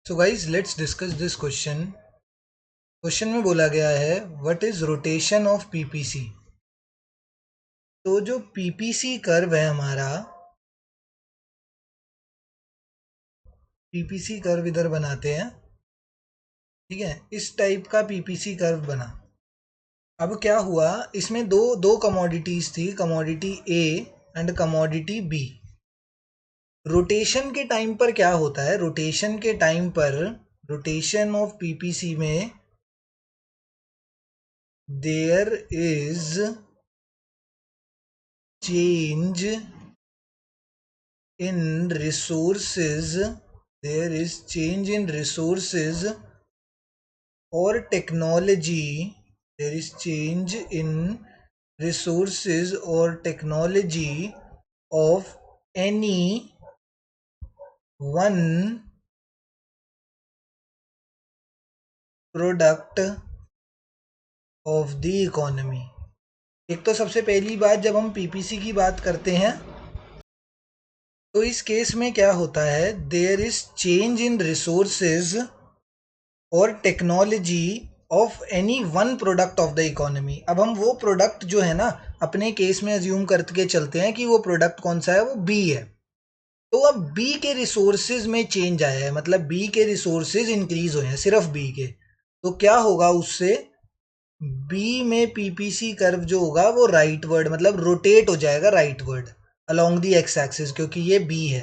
So guys let's discuss this question. Question में बोला गया है what is rotation of PPC. तो जो पीपीसी कर्व है हमारा, पीपीसी कर्व इधर बनाते हैं, ठीक है। इस टाइप का पीपीसी कर्व बना। अब क्या हुआ, इसमें दो दो कमोडिटीज थी, commodity A and commodity B. Rotation के टाइम पर क्या होता है, रोटेशन के टाइम पर रोटेशन ऑफ पीपीसी में there is change in resources, there is change in resources or technology, there is change in resources or technology of any one product of the economy। एक तो सबसे पहली बात, जब हम पीपीसी की बात करते हैं तो इस केस में क्या होता है, there is change in resources और technology of any one product of the economy. अब हम वो प्रोडक्ट जो है ना, अपने केस में अज्यूम करके चलते हैं कि वो प्रोडक्ट कौन सा है, वो बी है। तो अब बी के रिसोर्सेज में चेंज आया है, मतलब बी के रिसोर्सेज इंक्रीज हुए हैं, सिर्फ बी के। तो क्या होगा उससे, बी में पीपीसी कर्व जो होगा वो राइटवर्ड, मतलब रोटेट हो जाएगा rightward along the X axis, क्योंकि ये बी है।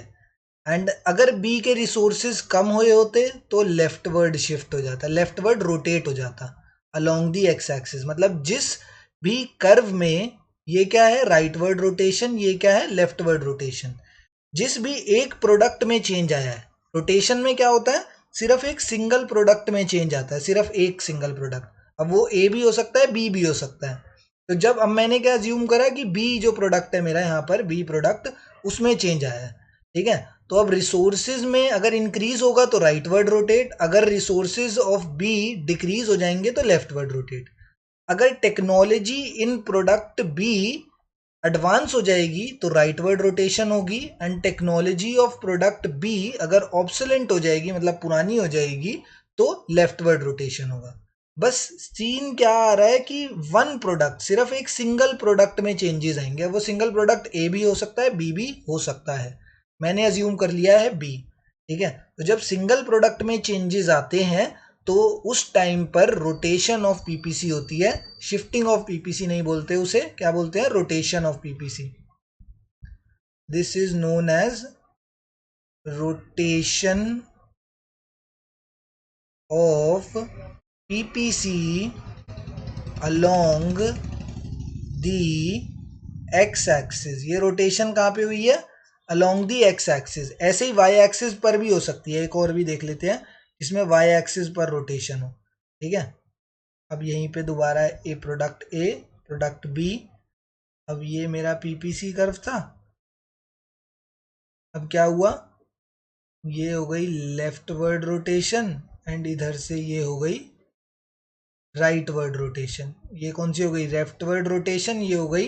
एंड अगर बी के रिसोर्सेज कम हुए होते तो लेफ्टवर्ड शिफ्ट हो जाता, लेफ्टवर्ड रोटेट हो जाता अलोंग दी एक्स एक्सिस। मतलब जिस भी कर्व में ये क्या है, राइटवर्ड रोटेशन, ये क्या है, लेफ्टवर्ड रोटेशन। जिस भी एक प्रोडक्ट में चेंज आया है, रोटेशन में क्या होता है, सिर्फ एक सिंगल प्रोडक्ट में चेंज आता है, सिर्फ एक सिंगल प्रोडक्ट। अब वो ए भी हो सकता है, बी भी हो सकता है। तो जब अब मैंने क्या अज्यूम करा कि बी जो प्रोडक्ट है मेरा यहाँ पर, बी प्रोडक्ट, उसमें चेंज आया है, ठीक है। तो अब रिसोर्सेज में अगर इंक्रीज होगा तो राइटवर्ड रोटेट, अगर रिसोर्सेज ऑफ बी डिक्रीज हो जाएंगे तो लेफ्टवर्ड रोटेट। अगर technology in product B advance हो जाएगी तो राइटवर्ड रोटेशन होगी, and technology of product B अगर ऑब्सोलेंट हो जाएगी, मतलब पुरानी हो जाएगी, तो लेफ्टवर्ड रोटेशन होगा। बस सीन क्या आ रहा है कि वन प्रोडक्ट, सिर्फ एक सिंगल प्रोडक्ट में चेंजेस आएंगे। वो सिंगल प्रोडक्ट ए भी हो सकता है, बी भी हो सकता है, मैंने अज्यूम कर लिया है बी, ठीक है। तो जब सिंगल प्रोडक्ट में चेंजेस आते हैं तो उस टाइम पर रोटेशन ऑफ पीपीसी होती है। शिफ्टिंग ऑफ पीपीसी नहीं बोलते उसे, क्या बोलते हैं, rotation of PPC. This is known as rotation of PPC along the X axis. ये रोटेशन कहाँ पे हुई है, अलोंग दी एक्स एक्सिस। ऐसे ही वाई एक्सिस पर भी हो सकती है, एक और भी देख लेते हैं इसमें वाई एक्सिस पर रोटेशन हो, ठीक है। अब यहीं पे दोबारा ए प्रोडक्ट बी। अब ये मेरा पीपीसी कर्व था, अब क्या हुआ, ये हो गई लेफ्टवर्ड रोटेशन एंड इधर से ये हो गई राइटवर्ड रोटेशन। ये कौन सी हो गई, लेफ्टवर्ड रोटेशन, ये हो गई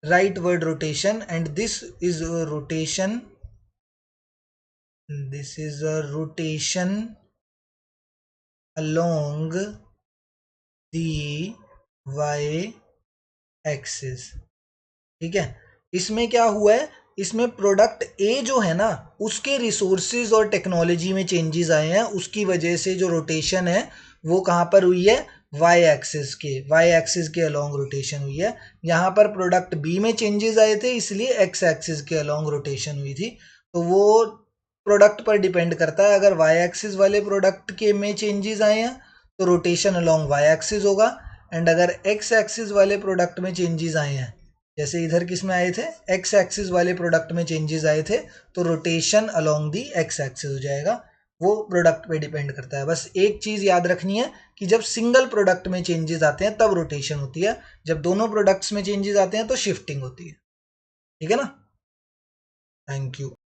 rightward rotation. And this is rotation, this is a rotation along the y axis, ठीक है। इसमें क्या हुआ है, इसमें प्रोडक्ट ए जो है ना, उसके रिसोर्सेज और टेक्नोलॉजी में चेंजेस आए हैं, उसकी वजह से जो रोटेशन है वो कहाँ पर हुई है, वाई एक्सिस के अलोंग रोटेशन हुई है। यहाँ पर प्रोडक्ट बी में चेंजेस आए थे, इसलिए एक्स एक्सिस के अलोंग रोटेशन हुई थी। तो वो प्रोडक्ट पर डिपेंड करता है, अगर वाई एक्सिस वाले प्रोडक्ट के में चेंजेस आए हैं तो रोटेशन अलोंग वाई एक्सिस होगा। एंड अगर एक्स एक्सिस वाले प्रोडक्ट में चेंजेस आए हैं, जैसे इधर किस में आए थे, एक्स एक्सिस वाले प्रोडक्ट में चेंजेस आए थे, तो rotation along the X axis हो जाएगा। वो प्रोडक्ट पे डिपेंड करता है। बस एक चीज याद रखनी है कि जब सिंगल प्रोडक्ट में चेंजेस आते हैं तब रोटेशन होती है, जब दोनों प्रोडक्ट्स में चेंजेस आते हैं तो शिफ्टिंग होती है, ठीक है ना। Thank you.